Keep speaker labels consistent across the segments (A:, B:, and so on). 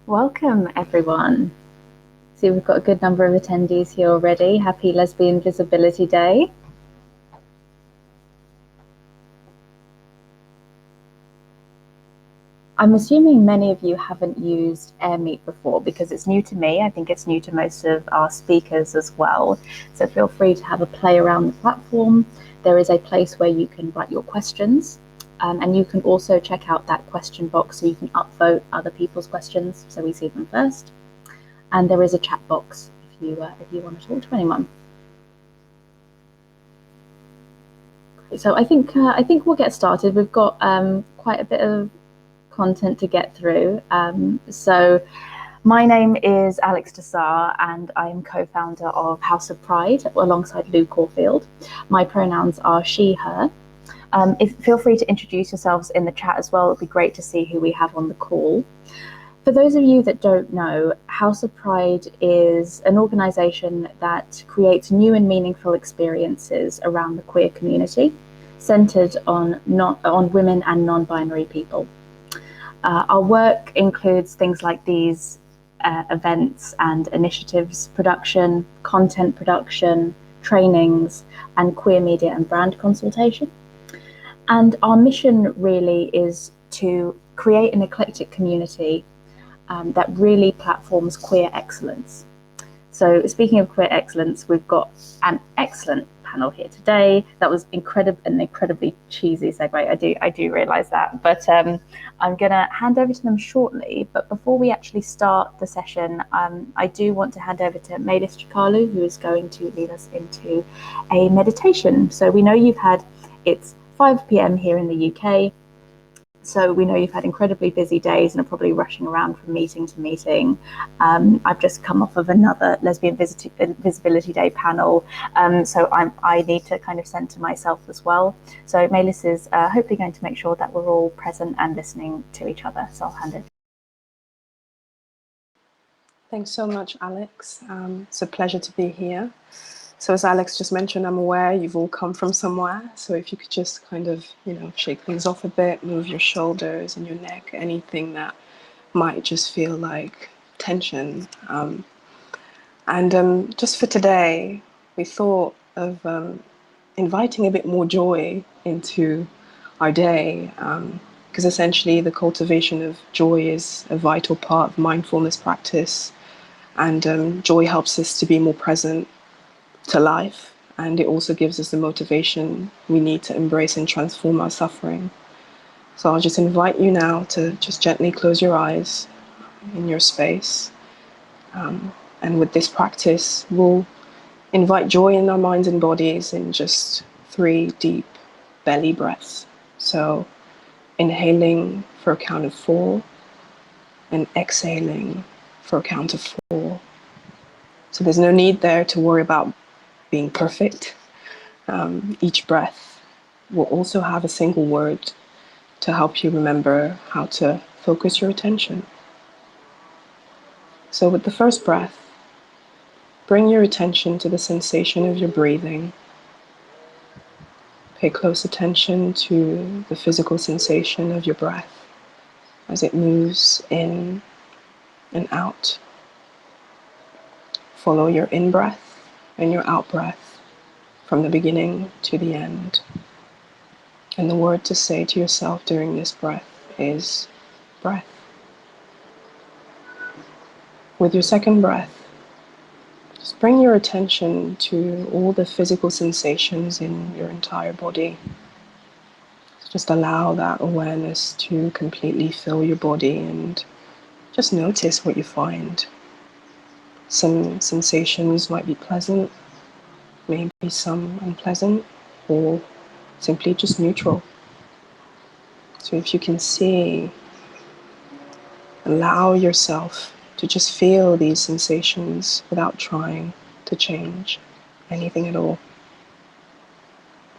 A: Welcome, everyone. See, we've got a good number of attendees here already. Happy Lesbian Visibility Day. I'm assuming many of you haven't used AirMeet before because it's new to me. I think it's new to most of our speakers as well. So feel free to have a play around the platform. There is a place where you can write your questions. And you can also check out that question box so you can upvote other people's questions so we see them first. And there is a chat box if you want to talk to anyone. So I think we'll get started. We've got quite a bit of content to get through. So my name is Alex Desar, and I'm co-founder of House of Pride alongside Lou Caulfield. My pronouns are she, her. Feel free to introduce yourselves in the chat as well. It'd be great to see who we have on the call. For those of you that don't know, House of Pride is an organisation that creates new and meaningful experiences around the queer community, centred on women and non-binary people. Our work includes things like these events and initiatives production, content production, trainings, and queer media and brand consultation. And our mission really is to create an eclectic community that really platforms queer excellence. So speaking of queer excellence, we've got an excellent panel here today. That was an incredibly cheesy segue. I do realise that, but I'm going to hand over to them shortly. But before we actually start the session, I do want to hand over to Maylis Djikalou, who is going to lead us into a meditation. So we know it's 5 p.m. here in the UK. So we know you've had incredibly busy days and are probably rushing around from meeting to meeting. I've just come off of another Lesbian Visibility Day panel, so I need to kind of center myself as well. So Maylis is hopefully going to make sure that we're all present and listening to each other. So I'll hand it.
B: Thanks so much, Alex. It's a pleasure to be here. So as Alex just mentioned, I'm aware you've all come from somewhere. So if you could just kind of, shake things off a bit, move your shoulders and your neck, anything that might just feel like tension. Just for today, we thought of inviting a bit more joy into our day, because essentially the cultivation of joy is a vital part of mindfulness practice. And joy helps us to be more present to life, and it also gives us the motivation we need to embrace and transform our suffering. So I'll just invite you now to just gently close your eyes in your space, and with this practice we'll invite joy in our minds and bodies in just 3 deep belly breaths. So inhaling for a count of 4 and exhaling for a count of 4. So there's no need there to worry about being perfect. Each breath will also have a single word to help you remember how to focus your attention. So with the first breath, bring your attention to the sensation of your breathing. Pay close attention to the physical sensation of your breath as it moves in and out. Follow your in-breath and your out-breath from the beginning to the end. And the word to say to yourself during this breath is breath. With your second breath, just bring your attention to all the physical sensations in your entire body. Just allow that awareness to completely fill your body and just notice what you find. Some sensations might be pleasant, maybe some unpleasant, or simply just neutral. So if you can see, allow yourself to just feel these sensations without trying to change anything at all.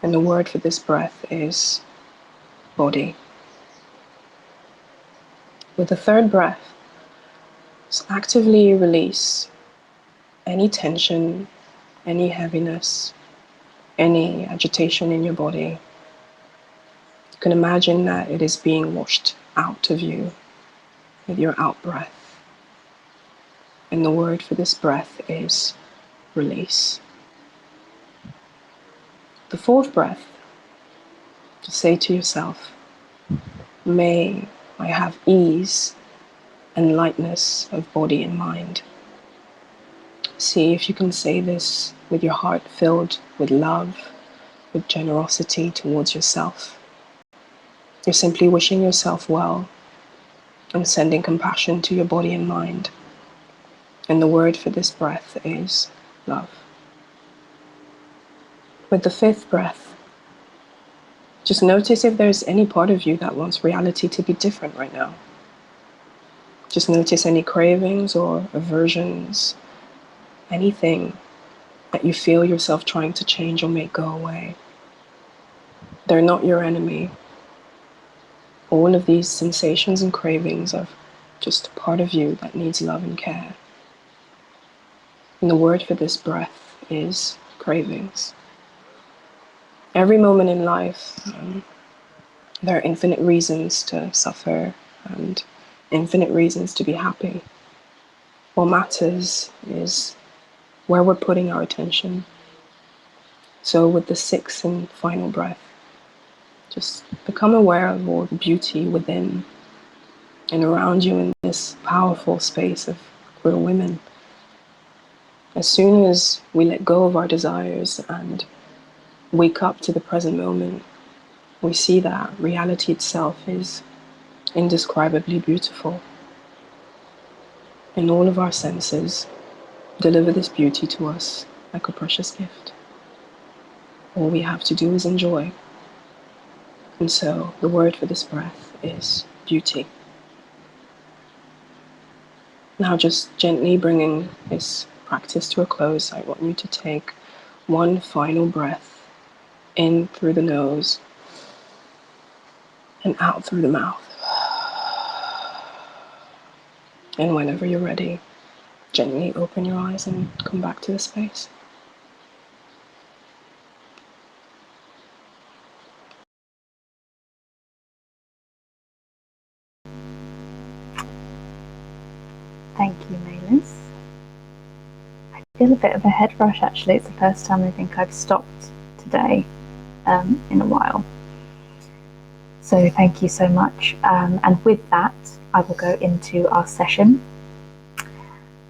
B: And the word for this breath is body. With the third breath, just actively release any tension, any heaviness, any agitation in your body. You can imagine that it is being washed out of you with your out breath. And the word for this breath is release. The fourth breath, to say to yourself, may I have ease and lightness of body and mind. See if you can say this with your heart filled with love, with generosity towards yourself. You're simply wishing yourself well and sending compassion to your body and mind. And the word for this breath is love. With the fifth breath, just notice if there's any part of you that wants reality to be different right now. Just notice any cravings or aversions, anything that you feel yourself trying to change or make go away. They're not your enemy. All of these sensations and cravings are just a part of you that needs love and care. And the word for this breath is cravings. Every moment in life, there are infinite reasons to suffer and infinite reasons to be happy. What matters is where we're putting our attention. So with the sixth and final breath, just become aware of all the beauty within and around you in this powerful space of queer women. As soon as we let go of our desires and wake up to the present moment, we see that reality itself is indescribably beautiful. And all of our senses deliver this beauty to us like a precious gift. All we have to do is enjoy. And so the word for this breath is beauty. Now, just gently bringing this practice to a close, I want you to take one final breath in through the nose and out through the mouth. And whenever you're ready, gently open your eyes and come back to the space.
A: Thank you, Maylis. I feel a bit of a head rush actually. It's the first time I think I've stopped today in a while. So thank you so much. And with that, I will go into our session.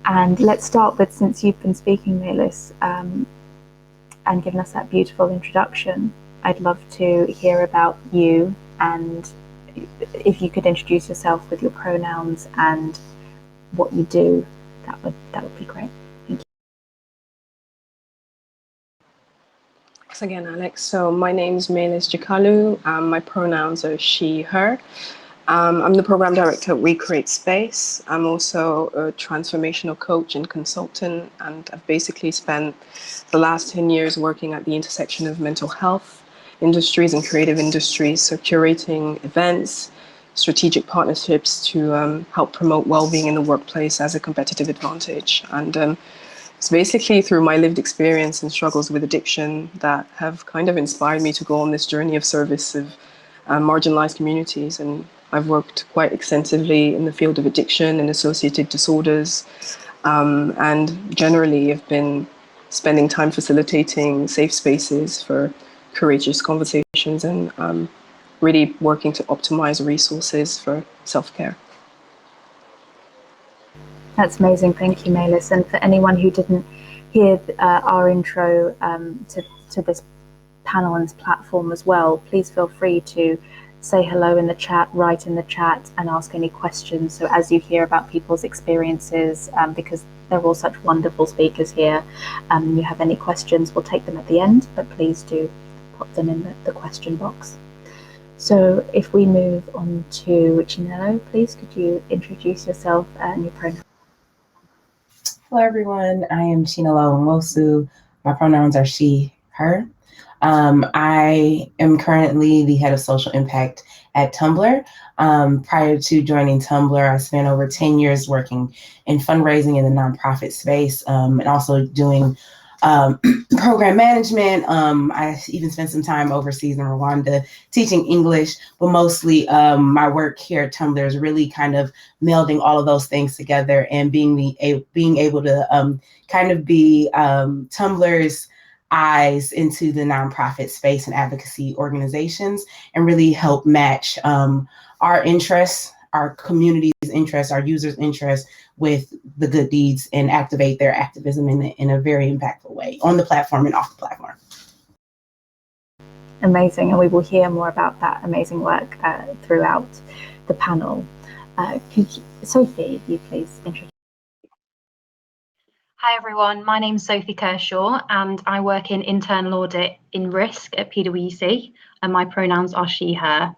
A: And let's start with, since you've been speaking, Maylis, and given us that beautiful introduction, I'd love to hear about you, and if you could introduce yourself with your pronouns and what you do, that would be great. Thank you.
B: Thanks again, Alex. So my name's Maylis Djikalou. My pronouns are she, her. I'm the program director at We Create Space. I'm also a transformational coach and consultant, and I've basically spent the last 10 years working at the intersection of mental health industries and creative industries, so curating events, strategic partnerships to help promote well-being in the workplace as a competitive advantage. And it's basically through my lived experience and struggles with addiction that have kind of inspired me to go on this journey of service of marginalized communities. And I've worked quite extensively in the field of addiction and associated disorders, and generally have been spending time facilitating safe spaces for courageous conversations and really working to optimize resources for self-care.
A: That's amazing. Thank you, Maylis. And for anyone who didn't hear our intro to this panel and this platform as well, please feel free to say hello in the chat, write in the chat, and ask any questions. So as you hear about people's experiences, because they're all such wonderful speakers here, you have any questions, we'll take them at the end, but please do pop them in the question box. So if we move on to Chinelo, please, could you introduce yourself and your pronouns?
C: Hello, everyone. I am Chinelo Nwosu. My pronouns are she, her. I am currently the head of social impact at Tumblr. Prior to joining Tumblr, I spent over 10 years working in fundraising in the nonprofit space, and also doing program management. I even spent some time overseas in Rwanda teaching English, but mostly my work here at Tumblr is really kind of melding all of those things together and being able to kind of be Tumblr's eyes into the nonprofit space and advocacy organizations, and really help match our interests, our community's interests, our users' interests with the good deeds, and activate their activism in a very impactful way on the platform and off the platform.
A: Amazing, and we will hear more about that amazing work throughout the panel. Sophie, you please introduce.
D: Hi everyone, my name is Sophie Kershaw and I work in internal audit in risk at PwC, and my pronouns are she, her.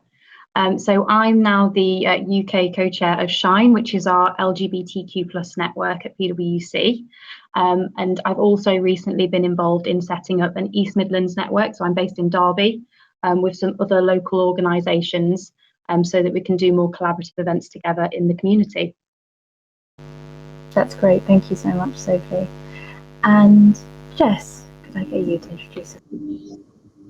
D: So I'm now the UK co-chair of SHINE, which is our LGBTQ+ network at PwC. And I've also recently been involved in setting up an East Midlands network. So I'm based in Derby with some other local organisations so that we can do more collaborative events together in the community.
A: That's great. Thank you so much, Sophie. And Jess, could I get you to introduce us?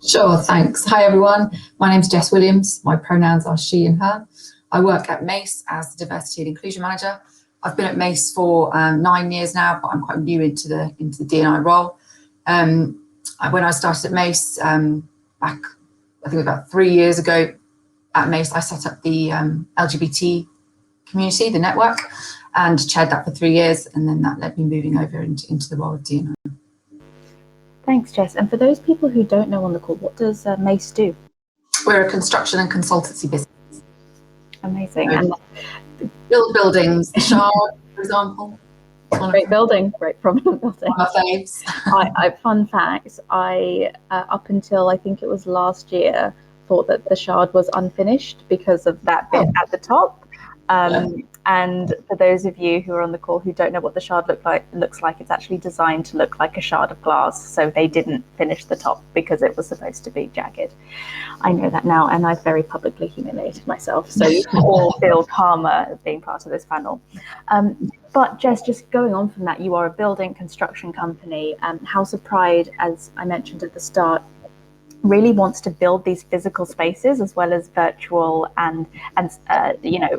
E: Sure, thanks. Hi everyone, my name's Jess Williams. My pronouns are she and her. I work at Mace as the Diversity and Inclusion Manager. I've been at Mace for 9 years now, but I'm quite new into the D&I role. When I started at Mace back, I think about 3 years ago at Mace, I set up the LGBT community, the network, and chaired that for 3 years, and then that led me moving over into the role of D&I.
A: Thanks, Jess. And for those people who don't know on the call, what does Mace do?
E: We're a construction and consultancy business.
A: Amazing.
E: So and build buildings, the Shard, for example.
A: Great building, great prominent building.
E: One of my faves.
A: Fun fact, I up until I think it was last year, thought that the Shard was unfinished because of that bit at the top. And for those of you who are on the call who don't know what the Shard looks like, it's actually designed to look like a shard of glass. So they didn't finish the top because it was supposed to be jagged. I know that now, and I've very publicly humiliated myself. So you can all feel karma being part of this panel. But Jess, just going on from that, you are a building construction company. House of Pride, as I mentioned at the start, really wants to build these physical spaces as well as virtual and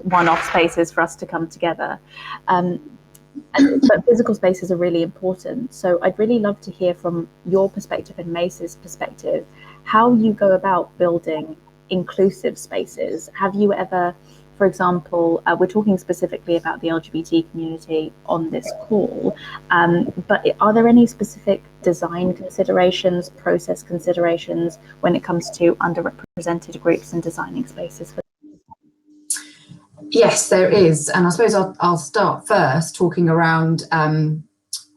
A: one-off spaces for us to come together. But physical spaces are really important. So I'd really love to hear from your perspective and Mace's perspective, how you go about building inclusive spaces. Have you ever, for example, we're talking specifically about the LGBT community on this call, but are there any specific design considerations, process considerations when it comes to underrepresented groups and designing spaces for them?
E: Yes, there is. And I suppose I'll start first talking around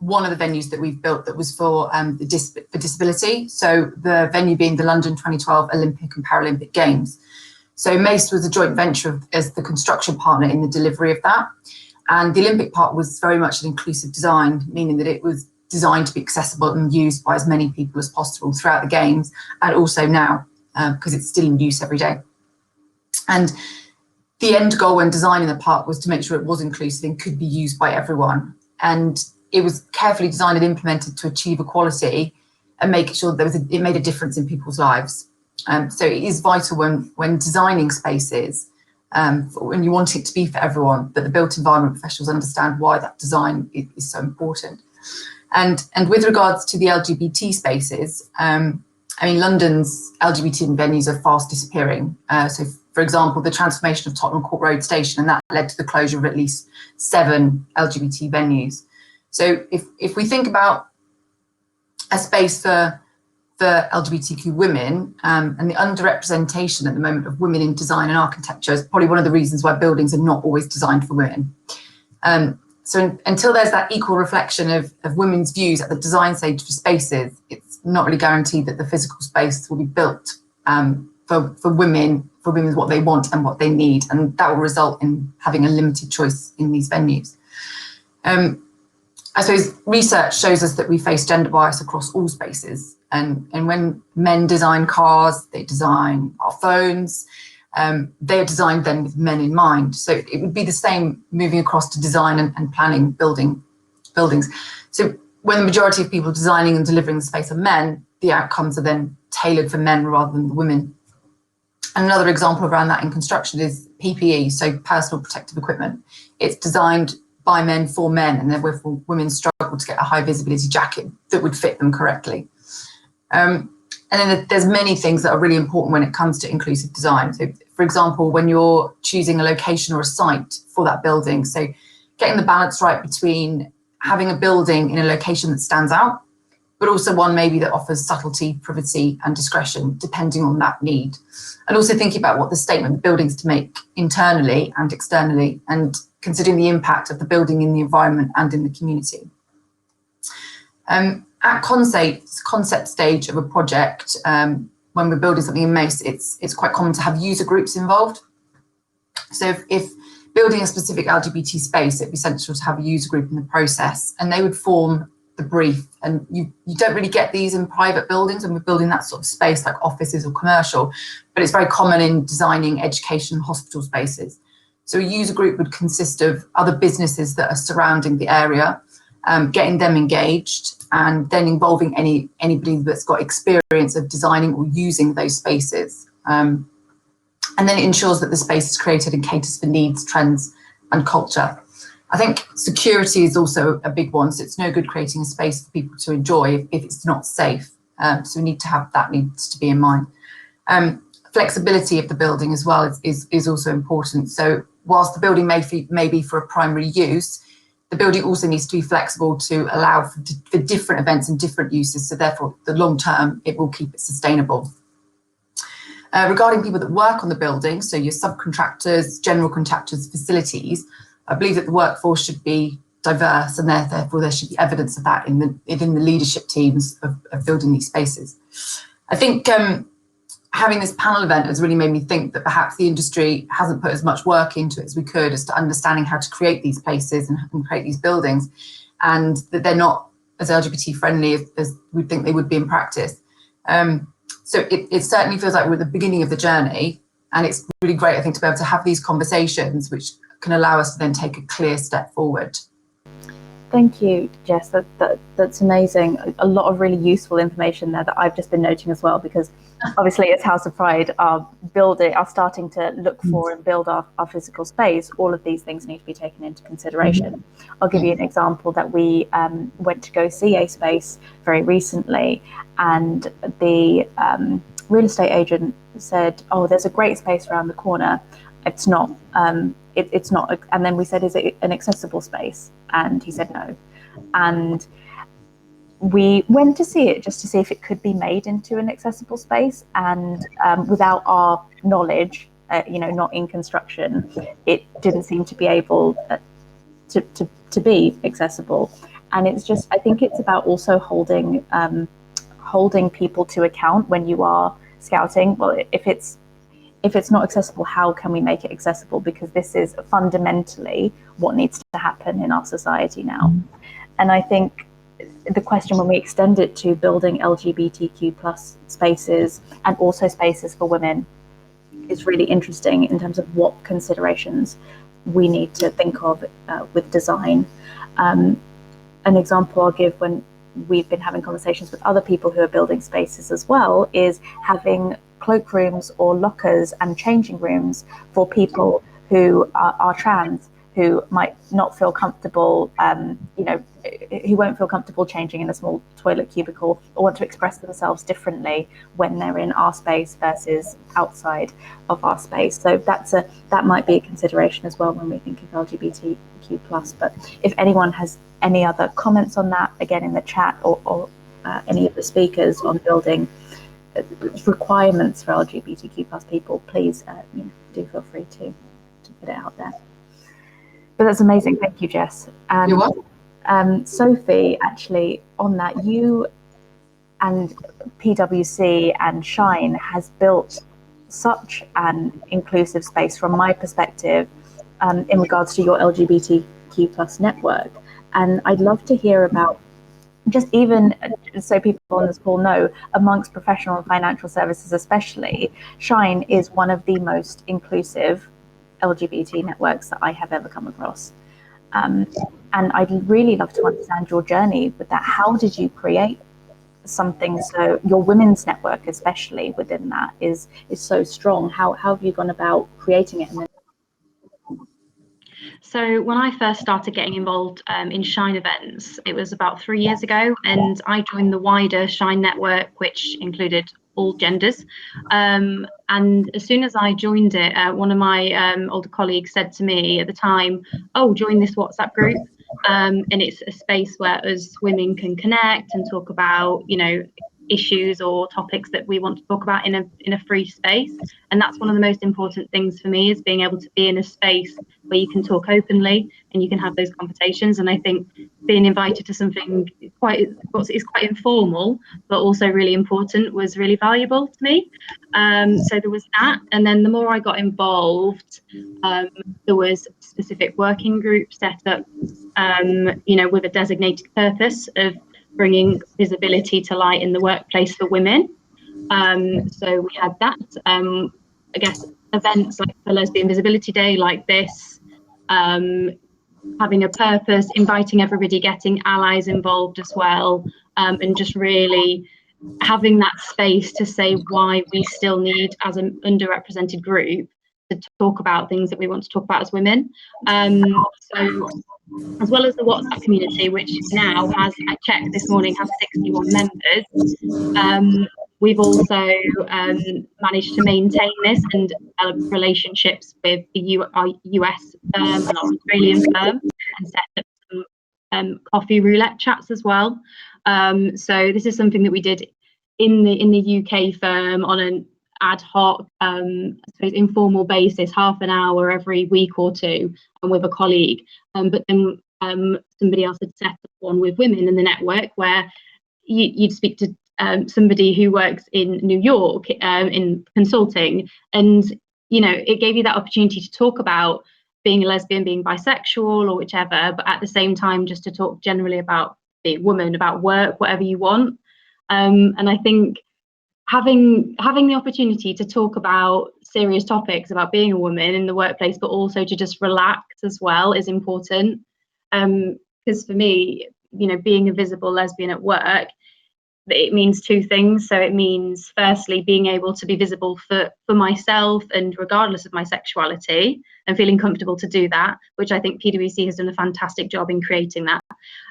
E: one of the venues that we've built that was for disability. So the venue being the London 2012 Olympic and Paralympic Games. So Mace was a joint venture as the construction partner in the delivery of that. And the Olympic part was very much an inclusive design, meaning that it was designed to be accessible and used by as many people as possible throughout the games, and also now, because it's still in use every day. And the end goal when designing the park was to make sure it was inclusive and could be used by everyone. And it was carefully designed and implemented to achieve equality and make sure that it made a difference in people's lives. So it is vital when designing spaces, when you want it to be for everyone, that the built environment professionals understand why that design is so important. And with regards to the LGBT spaces, I mean, London's LGBT venues are fast disappearing. So, for example, the transformation of Tottenham Court Road Station, and that led to the closure of at least 7 LGBT venues. So if we think about a space for LGBTQ women, and the underrepresentation at the moment of women in design and architecture is probably one of the reasons why buildings are not always designed for women. So until there's that equal reflection of women's views at the design stage for spaces, it's not really guaranteed that the physical space will be built for women what they want and what they need, and that will result in having a limited choice in these venues. I suppose research shows us that we face gender bias across all spaces, and when men design cars, they design our phones, they are designed then with men in mind. So it would be the same moving across to design and planning buildings. So when the majority of people designing and delivering the space are men, the outcomes are then tailored for men rather than the women. And another example around that in construction is PPE, so personal protective equipment. It's designed by men for men, and therefore women struggle to get a high visibility jacket that would fit them correctly. And then there's many things that are really important when it comes to inclusive design. So, for example, when you're choosing a location or a site for that building, so getting the balance right between having a building in a location that stands out, but also one maybe that offers subtlety, privacy, and discretion, depending on that need. And also thinking about what the statement of buildings to make internally and externally, and considering the impact of the building in the environment and in the community. At concept stage of a project, when we're building something in Mace, it's quite common to have user groups involved. So if building a specific LGBT space, it'd be essential to have a user group in the process, and they would form the brief. And you don't really get these in private buildings, and we're building that sort of space like offices or commercial, but it's very common in designing education hospital spaces. So a user group would consist of other businesses that are surrounding the area, getting them engaged, and then involving anybody that's got experience of designing or using those spaces. And then it ensures that the space is created and caters for needs, trends, and culture. I think security is also a big one. So it's no good creating a space for people to enjoy if it's not safe. So we need to have that needs to be in mind. Flexibility of the building as well is also important. So whilst the building may be for a primary use, the building also needs to be flexible to allow for different events and different uses. So therefore, the long term, it will keep it sustainable. Regarding people that work on the building, so your subcontractors, general contractors, facilities, I believe that the workforce should be diverse, and therefore there should be evidence of that within the leadership teams of building these spaces. I think having this panel event has really made me think that perhaps the industry hasn't put as much work into it as we could as to understanding how to create these places and create these buildings, and that they're not as LGBT friendly as we'd think they would be in practice. So it certainly feels like we're at the beginning of the journey, and it's really great, I think, to be able to have these conversations which can allow us to then take a clear step forward.
A: Thank you, Jess. That's amazing. A lot of really useful information there that I've just been noting as well, because obviously as House of Pride are starting to look for and build our physical space, all of these things need to be taken into consideration. I'll give you an example that we went to go see a space very recently, and the real estate agent said, "Oh, there's a great space around the corner. It's not." It's not, and then we said, "Is it an accessible space?" And he said no. And we went to see it just to see if it could be made into an accessible space. And without our knowledge, not in construction, it didn't seem to be able to be accessible. And it's just, I think it's about also holding people to account when you are scouting. Well, if it's not accessible, how can we make it accessible? Because this is fundamentally what needs to happen in our society now. And I think the question, when we extend it to building LGBTQ plus spaces and also spaces for women, is really interesting in terms of what considerations we need to think of with design. An example I'll give, when we've been having conversations with other people who are building spaces as well, is having cloakrooms or lockers and changing rooms for people who are trans, who might not feel comfortable, who won't feel comfortable changing in a small toilet cubicle, or want to express themselves differently when they're in our space versus outside of our space. So that might be a consideration as well when we think of LGBTQ plus. But if anyone has any other comments on that, again in the chat, or any of the speakers on building requirements for LGBTQ plus people, please do feel free to put it out there. But that's amazing. Thank you, Jess. And
E: you're welcome.
A: Sophie, actually, on that, you and PwC and Shine has built such an inclusive space from my perspective in regards to your LGBTQ plus network. And I'd love to hear about, just even so people on this call know, amongst professional and financial services especially, Shine is one of the most inclusive LGBT networks that I have ever come across. And I'd really love to understand your journey with that. How did you create something, so your women's network especially within that is so strong? How have you gone about creating it?
D: So when I first started getting involved in Shine events, it was about 3 years ago, and I joined the wider Shine network, which included all genders. And as soon as I joined it, one of my older colleagues said to me at the time, "Oh, join this WhatsApp group." And it's a space where us women can connect and talk about, you know, issues or topics that we want to talk about in a free space. And that's one of the most important things for me, is being able to be in a space where you can talk openly and you can have those conversations. And I think being invited to something is quite informal, but also really important, was really valuable to me. So there was that. And then the more I got involved, there was specific working groups set up, you know, with a designated purpose of bringing visibility to light in the workplace for women. So we had that. I guess events like the Lesbian Visibility Day, like this, having a purpose, inviting everybody, getting allies involved as well, and just really having that space to say why we still need, as an underrepresented group, to talk about things that we want to talk about as women. So as well as the WhatsApp community, which now has, I checked this morning, has 61 members, we've also managed to maintain this and develop relationships with our US firm and our Australian firm, and set up some coffee roulette chats as well. So this is something that we did in the UK firm on an ad hoc, I suppose, informal basis, half an hour every week or two, and with a colleague. But then somebody else had set up one with women in the network, where you'd speak to somebody who works in New York in consulting, and you know, it gave you that opportunity to talk about being a lesbian, being bisexual, or whichever, but at the same time just to talk generally about being a woman, about work, whatever you want. And I think having the opportunity to talk about serious topics about being a woman in the workplace, but also to just relax as well, is important. Because for me, you know, being a visible lesbian at work, it means two things. So it means, firstly, being able to be visible for myself, and regardless of my sexuality, and feeling comfortable to do that, which I think PwC has done a fantastic job in creating that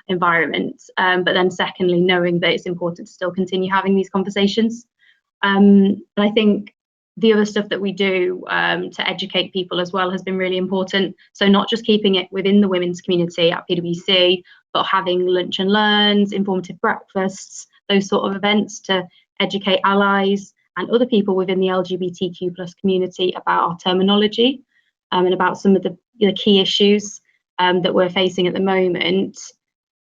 D: environment. But then secondly, knowing that it's important to still continue having these conversations. And I think the other stuff that we do to educate people as well has been really important. So not just keeping it within the women's community at PwC, but having lunch and learns, informative breakfasts, those sort of events to educate allies and other people within the LGBTQ plus community about our terminology, and about some of the key issues that we're facing at the moment.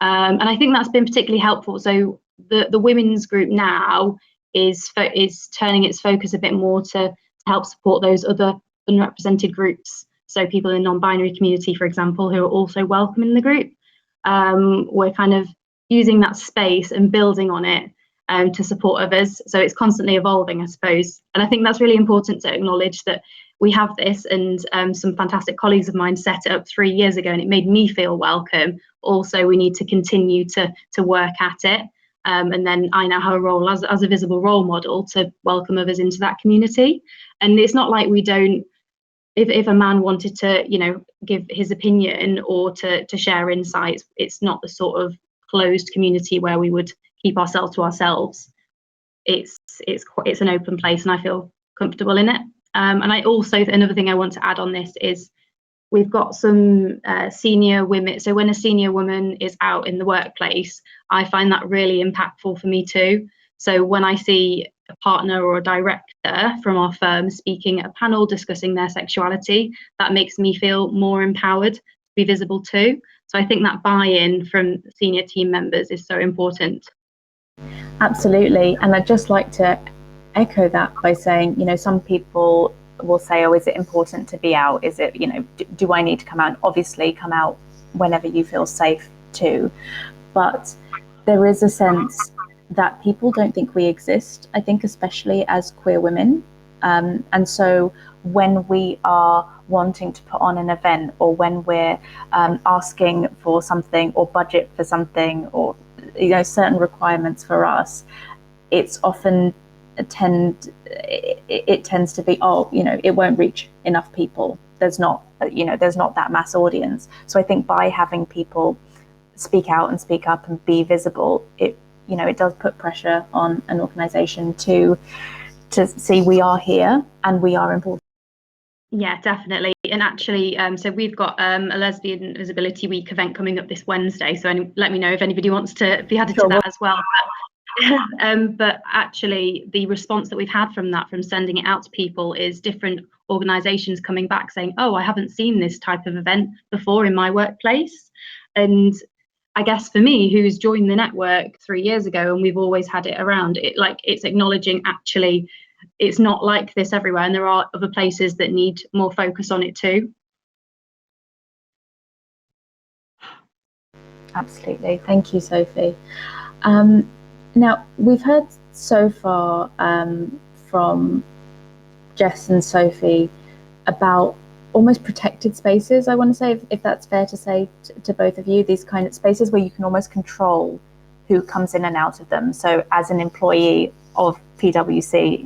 D: And I think that's been particularly helpful. So the women's group now is turning its focus a bit more to help support those other unrepresented groups. So people in the non-binary community, for example, who are also welcome in the group. We're kind of using that space and building on it to support others. So it's constantly evolving, I suppose. And I think that's really important to acknowledge that we have this, and some fantastic colleagues of mine set it up 3 years ago, and it made me feel welcome. Also, we need to continue to work at it. And then I now have a role as a visible role model to welcome others into that community. And it's not like we don't, if a man wanted to, you know, give his opinion or to share insights, it's not the sort of closed community where we would keep ourselves to ourselves. It's an open place, and I feel comfortable in it. And I also, another thing I want to add on this is, we've got some senior women. So when a senior woman is out in the workplace, I find that really impactful for me too. So when I see a partner or a director from our firm speaking at a panel discussing their sexuality, that makes me feel more empowered to be visible too. So I think that buy-in from senior team members is so important.
A: Absolutely. And I'd just like to echo that by saying, you know, some people will say, oh, is it important to be out? Is it, you know, do I need to come out? Obviously, come out whenever you feel safe too. But there is a sense that people don't think we exist, I think, especially as queer women. And so when we are wanting to put on an event, or when we're asking for something or budget for something, or certain requirements for us, it's often it tends to be, it won't reach enough people. There's not that mass audience. So I think by having people speak out and speak up and be visible, it does put pressure on an organization to see we are here and we are important.
D: Yeah, definitely. And actually, so we've got a Lesbian Visibility Week event coming up this Wednesday. So let me know if anybody wants to be added to that as well. But actually, the response that we've had from sending it out to people is different organisations coming back saying, "Oh, I haven't seen this type of event before in my workplace." And I guess for me, who's joined the network 3 years ago, and we've always had it around, it's acknowledging actually it's not like this everywhere, and there are other places that need more focus on it too.
A: Absolutely. Thank you, Sophie. Now, we've heard so far from Jess and Sophie about almost protected spaces, I want to say, if that's fair to say to both of you, these kind of spaces where you can almost control who comes in and out of them. So as an employee of PwC,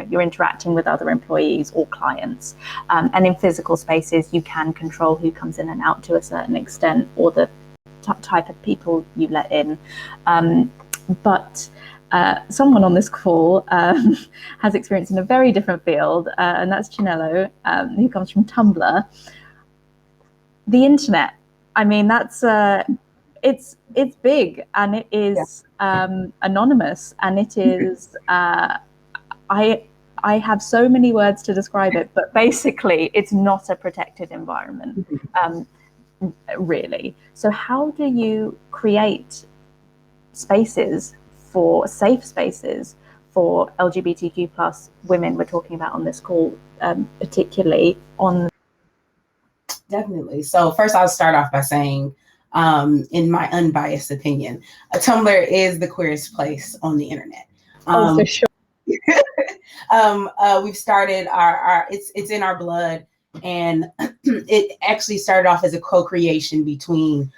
A: you're interacting with other employees or clients, and in physical spaces you can control who comes in and out to a certain extent, or the type of people you let in. But someone on this call has experience in a very different field, and that's Chinelo, who comes from Tumblr. The internet, I mean, that's it's big, and it is anonymous, and it is I have so many words to describe it, but basically it's not a protected environment, really. So how do you create spaces, for safe spaces for LGBTQ plus women we're talking about on this call, particularly on?
C: Definitely. So first I'll start off by saying, in my unbiased opinion, Tumblr is the queerest place on the internet.
A: For sure.
C: We've started it's in our blood, and it actually started off as a co-creation between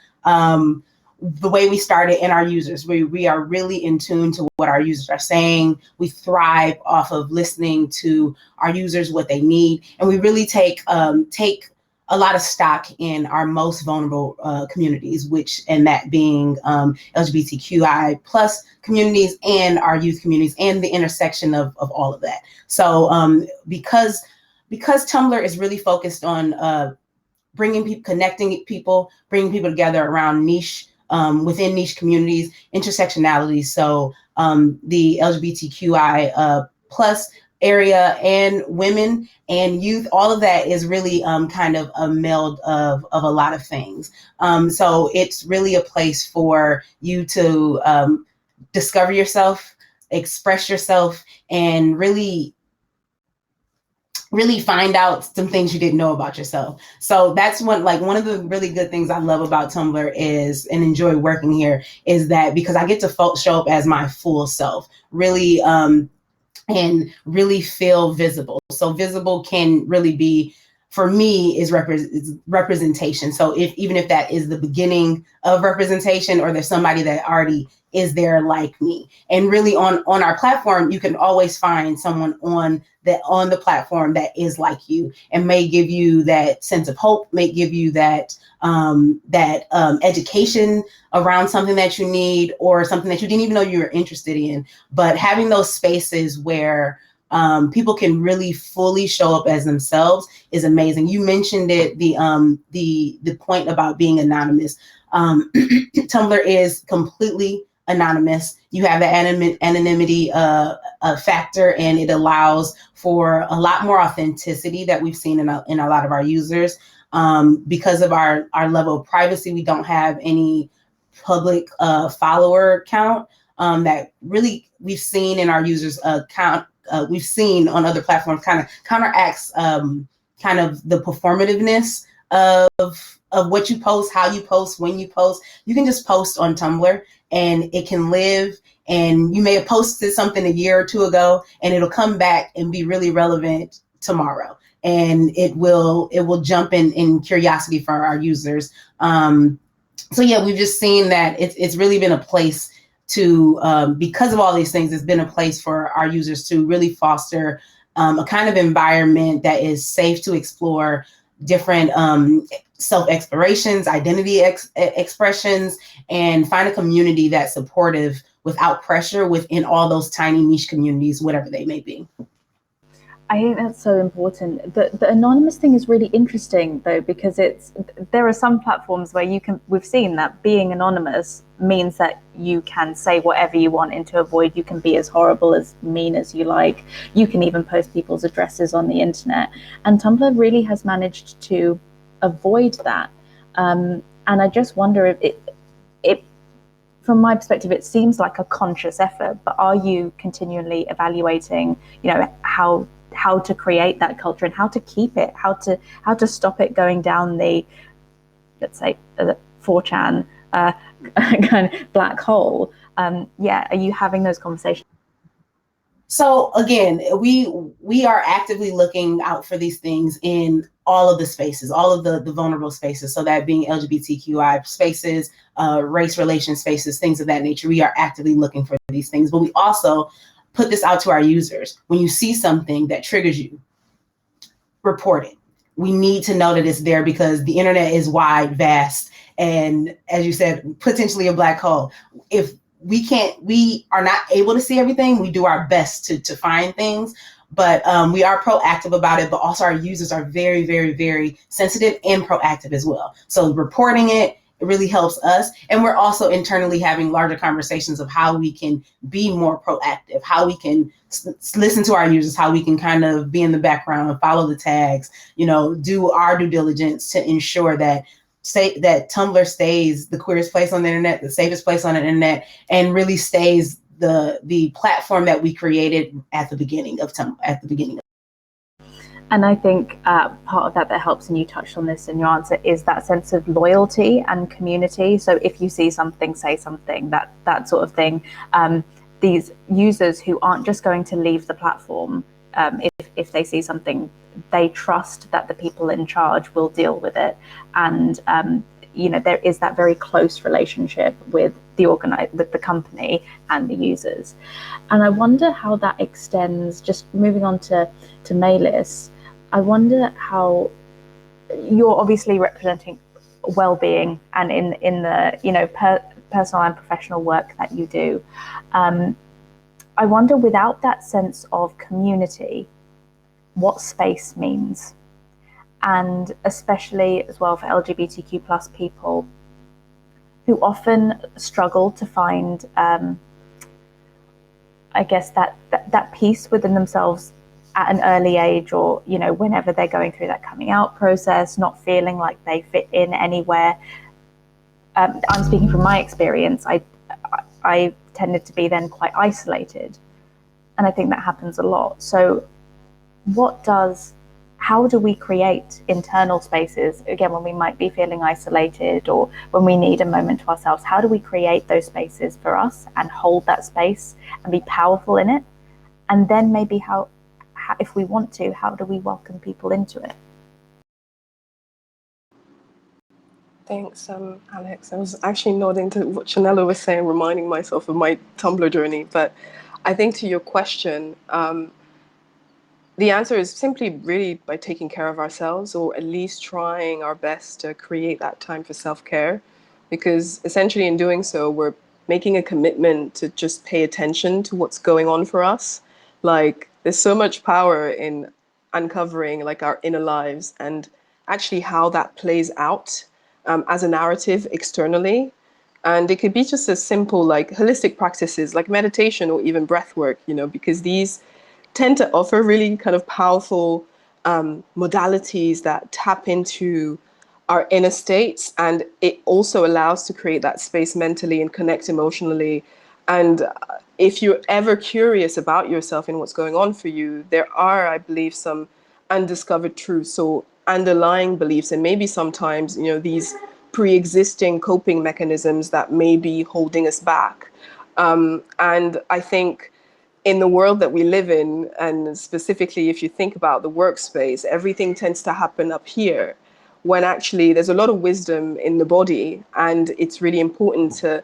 C: the way we started and our users. We are really in tune to what our users are saying. We thrive off of listening to our users, what they need, and we really take a lot of stock in our most vulnerable communities, and that being LGBTQI plus communities and our youth communities, and the intersection of all of that. So because Tumblr is really focused on bringing people, connecting people, bringing people together around niche, within niche communities, intersectionality. So the LGBTQI plus area, and women and youth, all of that is really kind of a meld of a lot of things. So it's really a place for you to discover yourself, express yourself, and really find out some things you didn't know about yourself. So that's one of the really good things I love about Tumblr is, and enjoy working here, is that because I get to show up as my full self, really, and really feel visible. So visible can really be, for me, is representation. So even if that is the beginning of representation, or there's somebody that already is there like me. And really on our platform, you can always find someone on the platform that is like you, and may give you that sense of hope, may give you that education around something that you need, or something that you didn't even know you were interested in. But having those spaces where people can really fully show up as themselves is amazing. You mentioned it, the point about being anonymous. Tumblr is completely anonymous. You have the anonymity factor, and it allows for a lot more authenticity that we've seen in a lot of our users. Because of our level of privacy, we don't have any public follower count that really we've seen in our users count. We've seen on other platforms kind of counteracts kind of the performativeness of of what you post, how you post, when you post. You can just post on Tumblr and it can live, and you may have posted something a year or two ago and it'll come back and be really relevant tomorrow. And it will jump in curiosity for our users. So yeah, we've just seen that it's really been a place to, because of all these things, it's been a place for our users to really foster a kind of environment that is safe to explore different self-explorations, identity expressions, and find a community that's supportive without pressure within all those tiny niche communities, whatever they may be.
A: I think that's so important. The anonymous thing is really interesting though, because there are some platforms where we've seen that being anonymous means that you can say whatever you want, and to avoid, you can be as horrible, as mean as you like. You can even post people's addresses on the internet. And Tumblr really has managed to avoid that. And I just wonder if it from my perspective, it seems like a conscious effort, but are you continually evaluating, how to create that culture and how to keep it, how to stop it going down the, let's say, 4chan kind of black hole? Are you having those conversations?
C: So again, we are actively looking out for these things in all of the spaces, all of the vulnerable spaces. So that being LGBTQI spaces, race relation spaces, things of that nature. We are actively looking for these things, but we also put this out to our users. When you see something that triggers you, report it. We need to know that it's there, because the internet is wide, vast, and as you said, potentially a black hole. If we are not able to see everything, we do our best to find things, but we are proactive about it. But also our users are very, very, very sensitive and proactive as well. So reporting it really helps us. And we're also internally having larger conversations of how we can be more proactive, how we can listen to our users, how we can kind of be in the background and follow the tags, do our due diligence to ensure that Tumblr stays the queerest place on the internet, the safest place on the internet, and really stays the platform that we created at the beginning of Tumblr.
A: And I think part of that helps, and you touched on this in your answer, is that sense of loyalty and community. So if you see something, say something, that sort of thing. These users who aren't just going to leave the platform if they see something, they trust that the people in charge will deal with it. And there is that very close relationship with with the company and the users. And I wonder how that extends, just moving on to Maylis. I wonder how you're obviously representing well-being and in the personal and professional work that you do. I wonder, without that sense of community, what space means, and especially as well for LGBTQ plus people who often struggle to find, I guess, that peace within themselves at an early age, or whenever they're going through that coming out process, not feeling like they fit in anywhere. I'm speaking from my experience. I tended to be then quite isolated, and I think that happens a lot. So how do we create internal spaces, again, when we might be feeling isolated or when we need a moment to ourselves? How do we create those spaces for us and hold that space and be powerful in it? And then maybe how if we want to, how do we welcome people into it?
B: Thanks, Alex. I was actually nodding to what Chinelo was saying, reminding myself of my Tumblr journey. But I think to your question, the answer is simply really by taking care of ourselves, or at least trying our best to create that time for self-care. Because essentially in doing so, we're making a commitment to just pay attention to what's going on for us. Like, there's so much power in uncovering like our inner lives and actually how that plays out as a narrative externally. And it could be just as simple like holistic practices like meditation or even breath work, because these tend to offer really kind of powerful modalities that tap into our inner states. And it also allows to create that space mentally and connect emotionally. And if you're ever curious about yourself and what's going on for you, there are, I believe, some undiscovered truths. So underlying beliefs and maybe sometimes, these pre-existing coping mechanisms that may be holding us back. And I think in the world that we live in, and specifically if you think about the workspace, everything tends to happen up here, when actually there's a lot of wisdom in the body, and it's really important to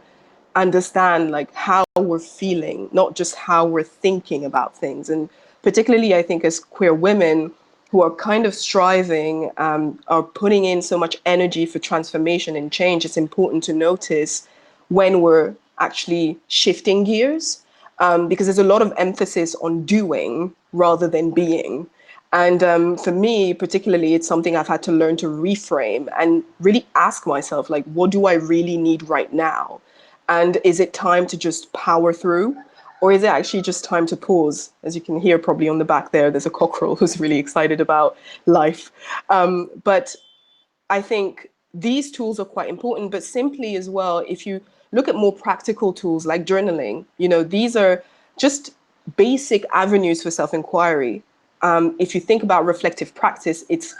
B: understand like how we're feeling, not just how we're thinking about things. And particularly, I think as queer women who are kind of striving, are putting in so much energy for transformation and change, it's important to notice when we're actually shifting gears, because there's a lot of emphasis on doing rather than being. And for me, particularly, it's something I've had to learn to reframe and really ask myself, like, what do I really need right now? And is it time to just power through? Or is it actually just time to pause? As you can hear probably on the back there, there's a cockerel who's really excited about life. But I think these tools are quite important, but simply as well, if you look at more practical tools like journaling, these are just basic avenues for self-inquiry. If you think about reflective practice, it's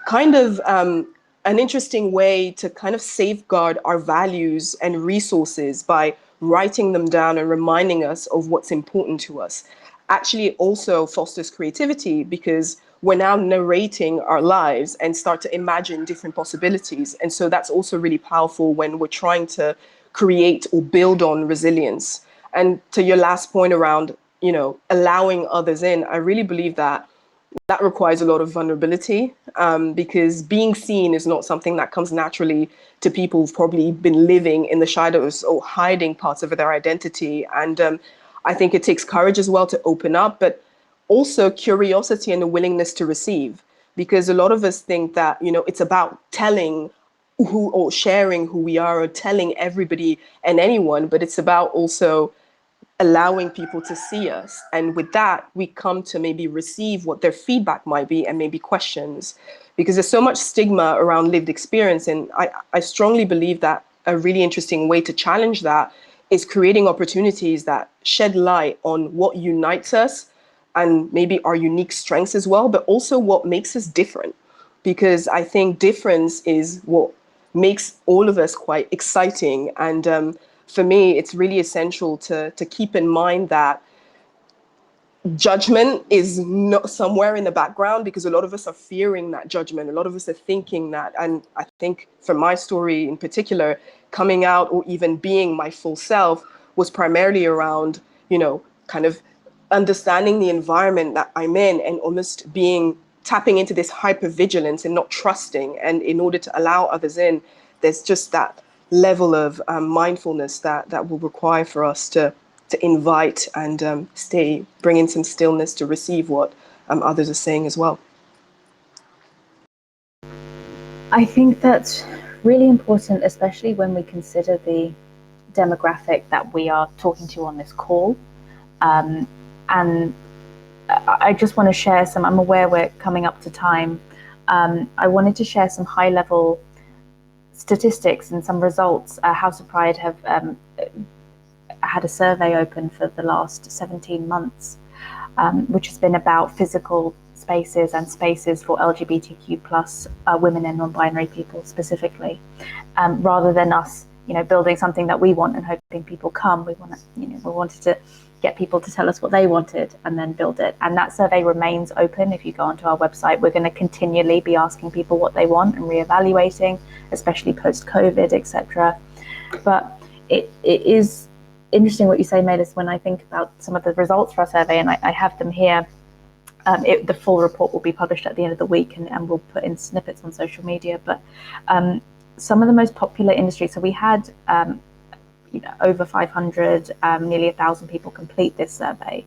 B: kind of an interesting way to kind of safeguard our values and resources by writing them down and reminding us of what's important to us. Actually, it also fosters creativity because we're now narrating our lives and start to imagine different possibilities. And so that's also really powerful when we're trying to create or build on resilience. And to your last point around, allowing others in, I really believe that requires a lot of vulnerability, because being seen is not something that comes naturally to people who've probably been living in the shadows or hiding parts of their identity. And I think it takes courage as well to open up, but also curiosity and a willingness to receive, because a lot of us think that, it's about telling who or sharing who we are or telling everybody and anyone, but it's about also allowing people to see us. And with that, we come to maybe receive what their feedback might be and maybe questions, because there's so much stigma around lived experience. And I strongly believe that a really interesting way to challenge that is creating opportunities that shed light on what unites us and maybe our unique strengths as well, but also what makes us different. Because I think difference is what makes all of us quite exciting. And for me, it's really essential to keep in mind that judgment is not somewhere in the background, because a lot of us are fearing that judgment. A lot of us are thinking that. And I think for my story in particular, coming out or even being my full self was primarily around, kind of understanding the environment that I'm in and almost tapping into this hypervigilance and not trusting. And in order to allow others in, there's just that level of mindfulness that will require for us to invite and bring in some stillness to receive what others are saying as well.
A: I think that's really important, especially when we consider the demographic that we are talking to on this call. And I just want to share I'm aware we're coming up to time. I wanted to share some high level statistics and some results. House of Pride have had a survey open for the last 17 months, which has been about physical spaces and spaces for LGBTQ plus women and non-binary people specifically, rather than us, building something that we want and hoping people come. We wanted to get people to tell us what they wanted and then build it. And that survey remains open. If you go onto our website, we're going to continually be asking people what they want and reevaluating, especially post-COVID, etc. But it is interesting what you say, Maylis, when I think about some of the results for our survey, and I have them here. The full report will be published at the end of the week, and we'll put in snippets on social media. But some of the most popular industries, so we had over 500, nearly 1,000 people complete this survey,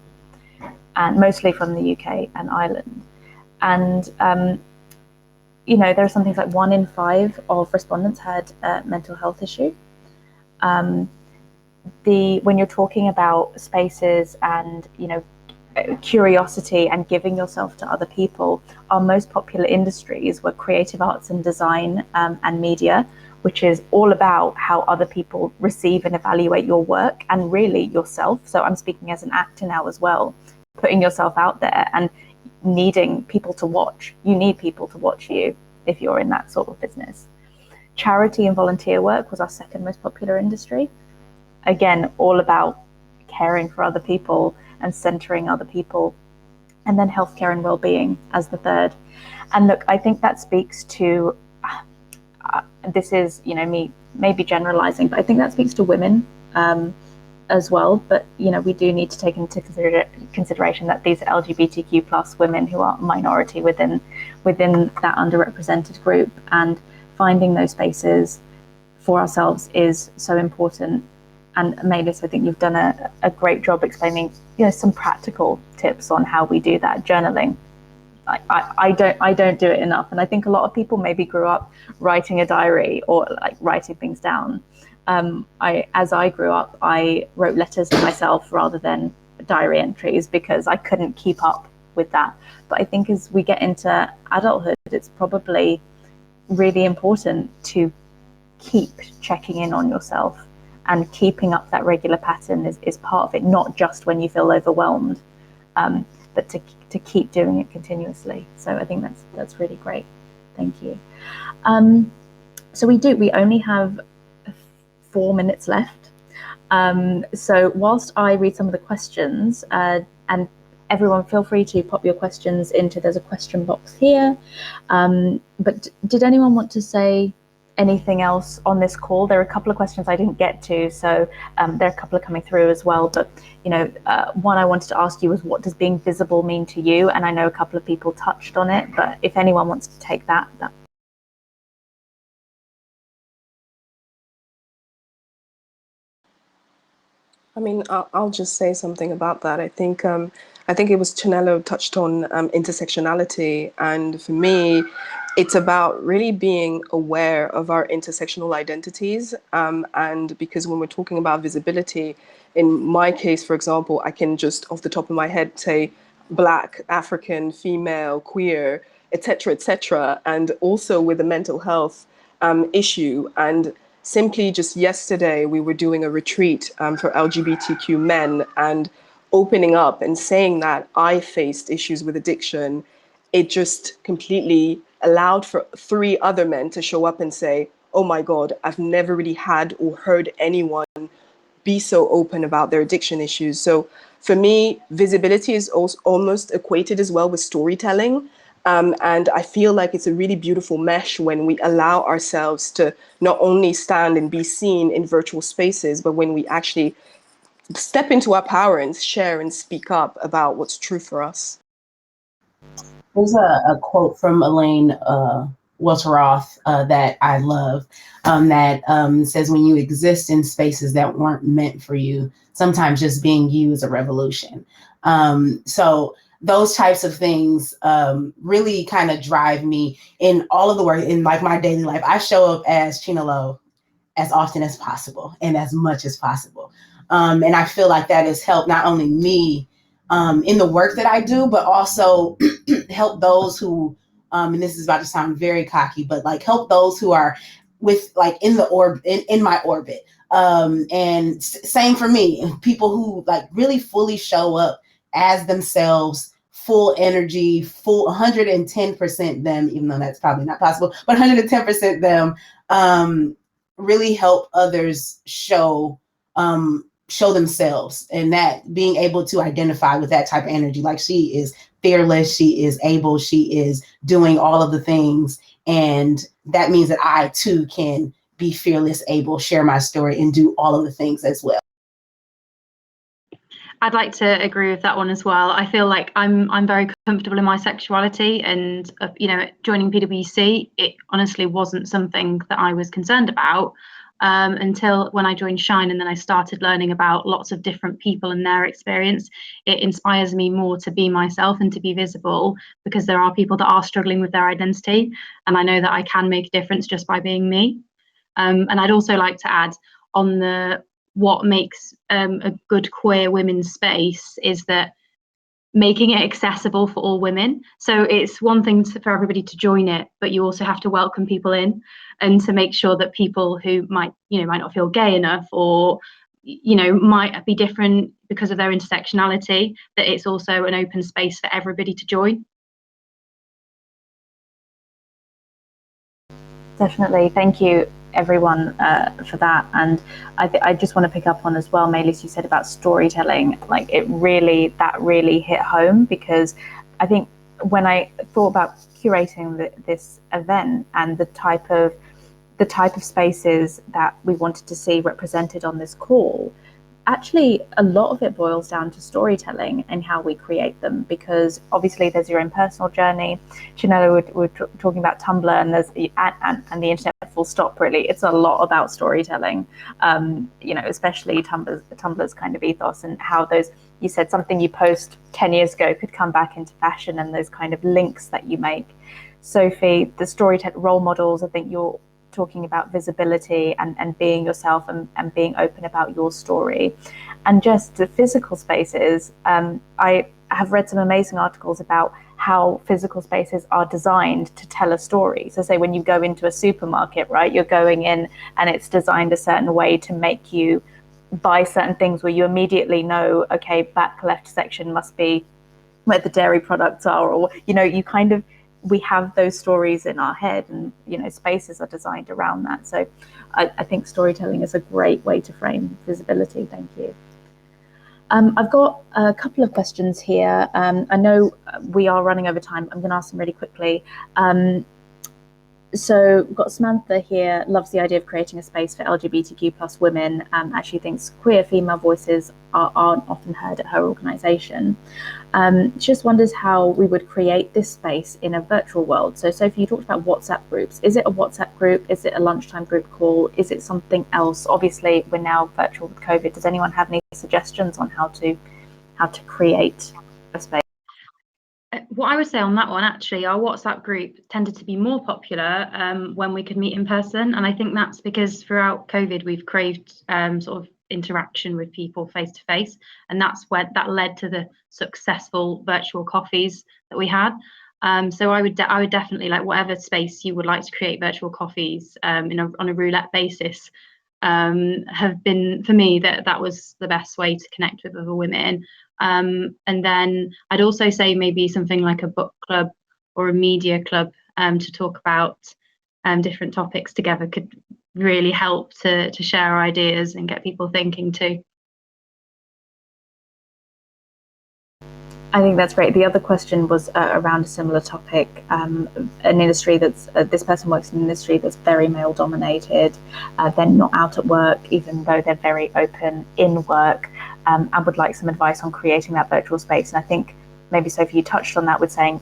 A: and mostly from the UK and Ireland. And there are some things like 1 in 5 of respondents had a mental health issue. When you're talking about spaces and curiosity and giving yourself to other people, our most popular industries were creative arts and design, and media, which is all about how other people receive and evaluate your work and really yourself. So I'm speaking as an actor now as well, putting yourself out there. And needing people to watch. You need people to watch you if you're in that sort of business. Charity and volunteer work was our second most popular industry. Again, all about caring for other people and centering other people. And then healthcare and well-being as the third. And look, I think that speaks to, this is, me maybe generalizing, but I think that speaks to women as well. But, we do need to take into consideration that these LGBTQ plus women who are a minority within that underrepresented group, and finding those spaces for ourselves is so important. And Maylis, I think you've done a great job explaining, some practical tips on how we do that. Journaling, I don't do it enough, and I think a lot of people maybe grew up writing a diary or like writing things down. As I grew up, I wrote letters to myself rather than diary entries because I couldn't keep up with that. But I think as we get into adulthood, it's probably really important to keep checking in on yourself. And keeping up that regular pattern is part of it, not just when you feel overwhelmed, but to keep doing it continuously. So I think that's really great. Thank you. So we only have 4 minutes left. So whilst I read some of the questions, and everyone feel free to pop your questions there's a question box here. But did anyone want to say anything else on this call? There are a couple of questions I didn't get to, so there are a couple of coming through as well. But one I wanted to ask you was, what does being visible mean to you? And I know a couple of people touched on it, but if anyone wants to take that.
B: I mean, I'll just say something about that. I think it was Chinelo touched on intersectionality, and for me, it's about really being aware of our intersectional identities. And because when we're talking about visibility, in my case, for example, I can just off the top of my head say Black, African, female, queer, etc., and also with the mental health issue. And simply just yesterday, we were doing a retreat for LGBTQ men, and opening up and saying that I faced issues with addiction, it just completely allowed for 3 other men to show up and say, oh my God, I've never really had or heard anyone be so open about their addiction issues. So for me, visibility is also almost equated as well with storytelling. And I feel like it's a really beautiful mesh when we allow ourselves to not only stand and be seen in virtual spaces, but when we actually step into our power and share and speak up about what's true for us.
C: There's a quote from Elaine Welteroth that I love that says, when you exist in spaces that weren't meant for you, sometimes just being you is a revolution. So those types of things really kind of drive me in all of the work in like my daily life. I show up as Chinelo as often as possible and as much as possible. And I feel like that has helped not only me in the work that I do, but also help those who, and this is about to sound very cocky, but like help those who are with like in the in my orbit. And same for me, people who like really fully show up as themselves, full energy, full 110% them, even though that's probably not possible, but 110% them, really help others show themselves, and that being able to identify with that type of energy. Like, she is fearless, she is able, she is doing all of the things. And that means that I too can be fearless, able, share my story, and do all of the things as well.
D: I'd like to agree with that one as well. I feel like I'm very comfortable in my sexuality, and joining PwC, it honestly wasn't something that I was concerned about until when I joined Shine, and then I started learning about lots of different people and their experience. It inspires me more to be myself and to be visible, because there are people that are struggling with their identity, and I know that I can make a difference just by being me. And I'd also like to add on what makes a good queer women's space is that making it accessible for all women. So it's one thing for everybody to join it, but you also have to welcome people in, and to make sure that people who might not feel gay enough, or might be different because of their intersectionality, that it's also an open space for everybody to join.
A: Definitely. Thank you, everyone, for that. And I just want to pick up on as well, Maylis, you said about storytelling. Like that really hit home, because I think when I thought about curating this event and the type of spaces that we wanted to see represented on this call, actually a lot of it boils down to storytelling and how we create them, because obviously there's your own personal journey. Chinelo, we're talking about Tumblr, and there's and the internet full stop, really. It's a lot about storytelling, especially Tumblr's kind of ethos, and how those, you said something you post 10 years ago could come back into fashion, and those kind of links that you make. Sophie, the storytelling role models, I think you're talking about visibility and being yourself and being open about your story. And just the physical spaces, I have read some amazing articles about how physical spaces are designed to tell a story. So say when you go into a supermarket, right, you're going in and it's designed a certain way to make you buy certain things where you immediately know, okay, back left section must be where the dairy products are, or, we have those stories in our head, and spaces are designed around that. So I think storytelling is a great way to frame visibility. Thank you. I've got a couple of questions here. I know we are running over time. I'm going to ask them really quickly. So we've got Samantha here, loves the idea of creating a space for LGBTQ plus women. Actually thinks queer female voices aren't often heard at her organisation. She just wonders how we would create this space in a virtual world. So Sophie, you talked about WhatsApp groups. Is it a WhatsApp group? Is it a lunchtime group call? Is it something else? Obviously, we're now virtual with COVID. Does anyone have any suggestions on how to create a space?
D: What I would say on that one, actually, our WhatsApp group tended to be more popular when we could meet in person. And I think that's because throughout COVID, we've craved sort of interaction with people face to face. And that's where that led to the successful virtual coffees that we had. So I would definitely, like, whatever space you would like to create virtual coffees on a roulette basis, have been, for me, that was the best way to connect with other women. And then I'd also say maybe something like a book club or a media club to talk about different topics together could really help to share ideas and get people thinking too.
A: I think that's great. The other question was around a similar topic. An industry that's, this person works in an industry that's very male dominated. They're not out at work, even though they're very open in work, and would like some advice on creating that virtual space. And I think maybe Sophie, you touched on that with saying,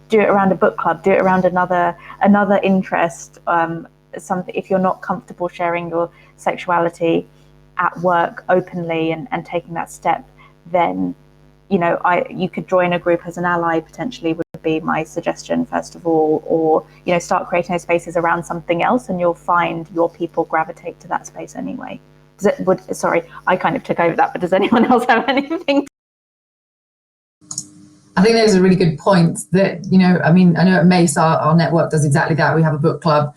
A: do it around a book club, do it around another interest. Something, if you're not comfortable sharing your sexuality at work openly and taking that step, then you could join a group as an ally, potentially, would be my suggestion first of all, or start creating those spaces around something else, and you'll find your people gravitate to that space anyway. Sorry, I kind of took over that, but does anyone else have anything?
E: I think those are really good points that, I know at Mace, our network does exactly that. We have a book club,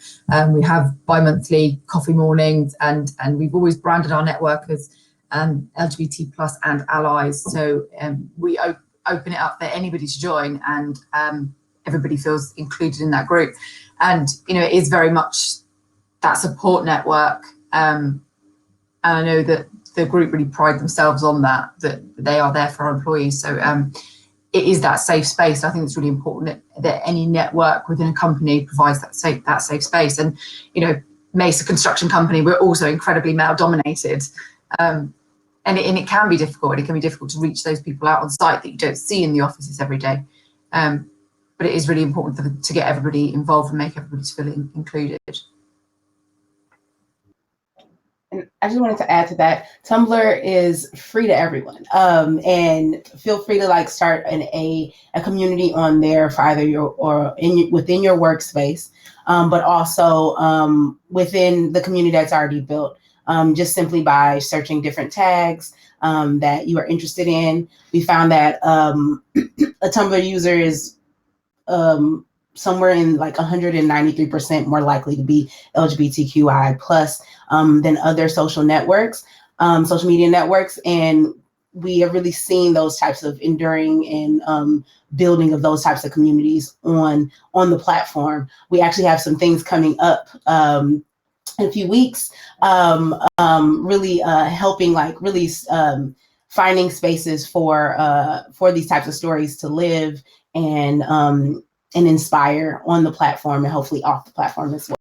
E: we have bi-monthly coffee mornings, and we've always branded our network as LGBT plus and allies. So we open it up for anybody to join, and everybody feels included in that group. And, it is very much that support network. And I know that the group really pride themselves on that they are there for our employees. So it is that safe space. I think it's really important that any network within a company provides that safe space. And, Mace, a construction company, we're also incredibly male dominated. And it can be difficult. It can be difficult to reach those people out on site that you don't see in the offices every day. But it is really important to get everybody involved and make everybody feel included.
C: And I just wanted to add to that, Tumblr is free to everyone. And feel free to start a community on there for either within your workspace, but also within the community that's already built. Just simply by searching different tags that you are interested in. We found that a Tumblr user is somewhere in 193% more likely to be LGBTQI plus than other social networks, social media networks. And we have really seen those types of enduring and building of those types of communities on the platform. We actually have some things coming up in a few weeks, really helping, like really finding spaces for these types of stories to live and inspire on the platform and hopefully off the platform as well.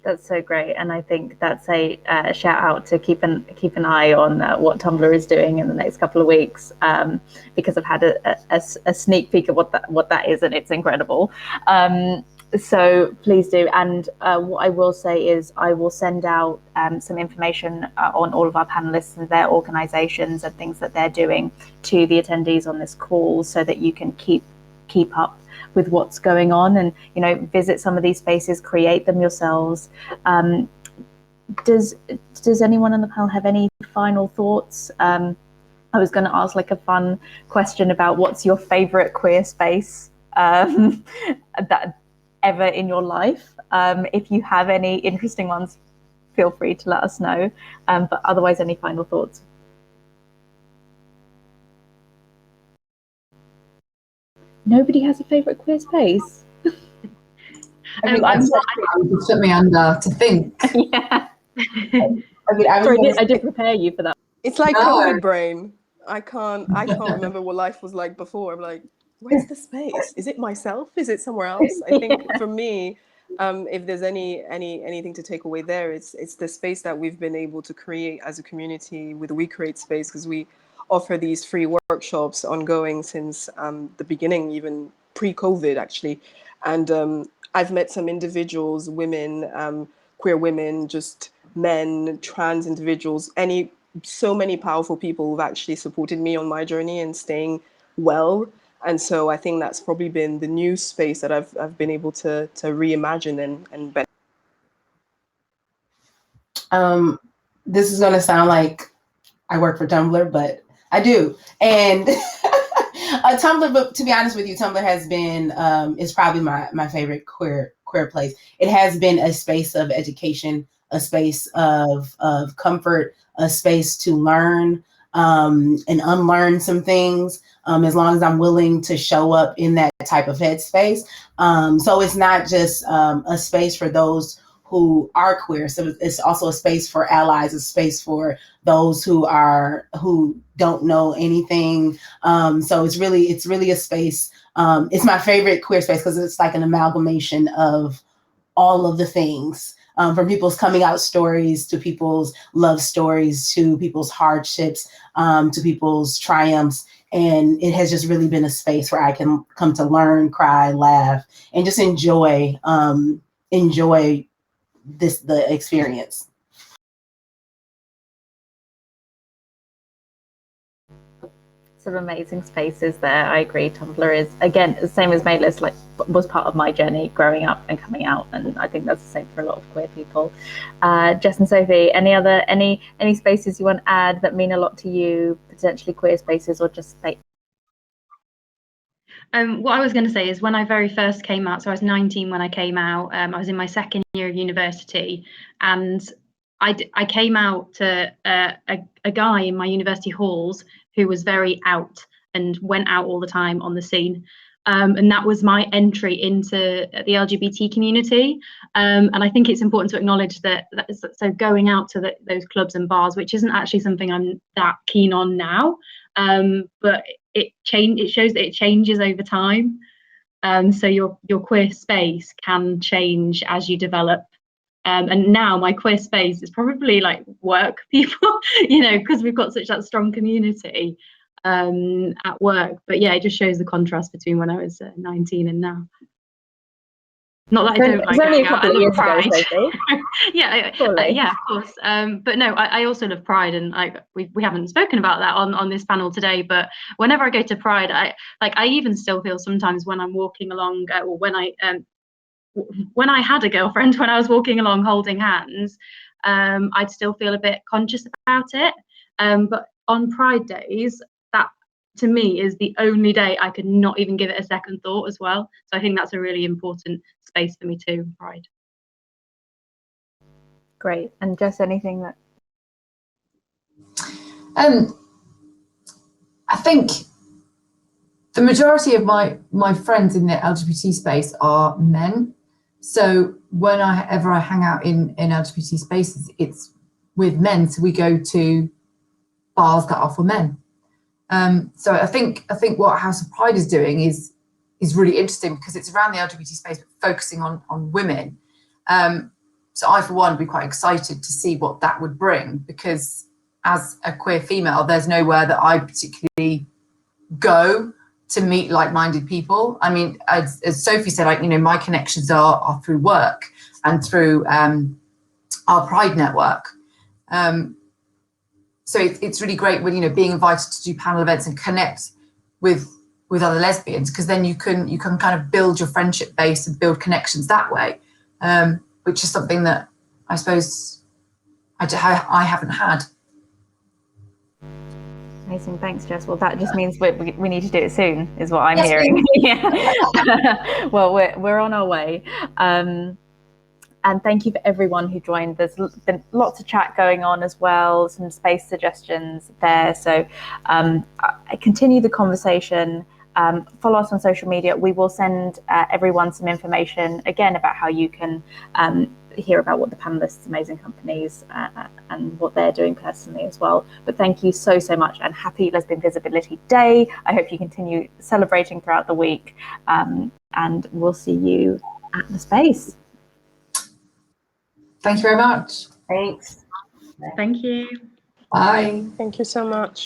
A: That's so great, and I think that's a shout out to keep an eye on what Tumblr is doing in the next couple of weeks, because I've had a sneak peek of what that is, and it's incredible. So please do. And what I will say is I will send out some information on all of our panelists and their organisations and things that they're doing to the attendees on this call, so that you can keep up with what's going on, and visit some of these spaces, create them yourselves. Does anyone on the panel have any final thoughts? I was going to ask like a fun question about what's your favorite queer space that ever in your life. If you have any interesting ones, feel free to let us know, but otherwise, any final thoughts? Nobody has a favorite queer space.
E: You put me under to think.
A: Yeah.
C: I
A: I did prepare you for that.
B: It's like COVID brain. I can't remember what life was like before. I'm like, where's the space? Is it myself? Is it somewhere else? I think for me, if there's anything to take away there, it's the space that we've been able to create as a community with We Create Space, because we offer these free workshops ongoing since the beginning, even pre-COVID actually. And I've met some individuals, women, queer women, just men, trans individuals, so many powerful people who've actually supported me on my journey and staying well. And so I think that's probably been the new space that I've been able to reimagine and better.
C: This is going to sound like I work for Tumblr, but I do. And Tumblr, but to be honest with you, Tumblr has been, is probably my favorite queer place. It has been a space of education, a space of comfort, a space to learn and unlearn some things, as long as I'm willing to show up in that type of headspace. So it's not just a space for those who are queer. So it's also a space for allies, a space for those who don't know anything. So it's really a space. It's my favorite queer space because it's like an amalgamation of all of the things, from people's coming out stories to people's love stories to people's hardships, to people's triumphs. And it has just really been a space where I can come to learn, cry, laugh, and just enjoy the experience.
A: Some amazing spaces there. I agree. Tumblr is, again, the same as Maylis, like was part of my journey growing up and coming out, and I think that's the same for a lot of queer people. Jess and Sophie, any spaces you want to add that mean a lot to you, potentially queer spaces or just space?
D: What I was going to say is when I very first came out, so I was 19 when I came out, I was in my second year of university, and I came out to a guy in my university halls who was very out and went out all the time on the scene. And that was my entry into the LGBT community. And I think it's important to acknowledge that so going out to those clubs and bars, which isn't actually something I'm that keen on now, but it shows that it changes over time. So your queer space can change as you develop. And now my queer space is probably like work people, because we've got such that strong community at work. But yeah, it just shows the contrast between when I was 19 and now. Not that I don't like going out. I love Pride. Yeah, of course. But no, I also love Pride, and we haven't spoken about that on this panel today. But whenever I go to Pride, I even still feel sometimes when I'm walking along, or when I had a girlfriend, when I was walking along holding hands, I'd still feel a bit conscious about it. But on Pride days, that to me is the only day I could not even give it a second thought as well. So I think that's a really important space for me too, Pride.
A: Great. And just anything that...
E: I think the majority of my friends in the LGBT space are men. So whenever I hang out in LGBT spaces, it's with men. So we go to bars that are for men. So I think what House of Pride is doing is really interesting because it's around the LGBT space, but focusing on women. So I, for one, would be quite excited to see what that would bring, because as a queer female, there's nowhere that I particularly go to meet like-minded people. I mean, as Sophie said, my connections are through work and through our Pride network. So it's really great when being invited to do panel events and connect with other lesbians, because then you can kind of build your friendship base and build connections that way, which is something that I suppose I haven't had.
A: Amazing, thanks, Jess. Well, that just means we need to do it soon, is what I'm hearing. Yeah. Well, we're on our way. And thank you for everyone who joined. There's been lots of chat going on as well, some space suggestions there. So continue the conversation. Follow us on social media. We will send everyone some information again about how you can hear about what the panelists, amazing companies, and what they're doing personally as well. But thank you so much, and happy Lesbian Visibility Day. I hope you continue celebrating throughout the week, and we'll see you at the space.
E: Thank you very much.
C: Thanks.
D: Thank you.
E: Bye.
B: Thank you so much.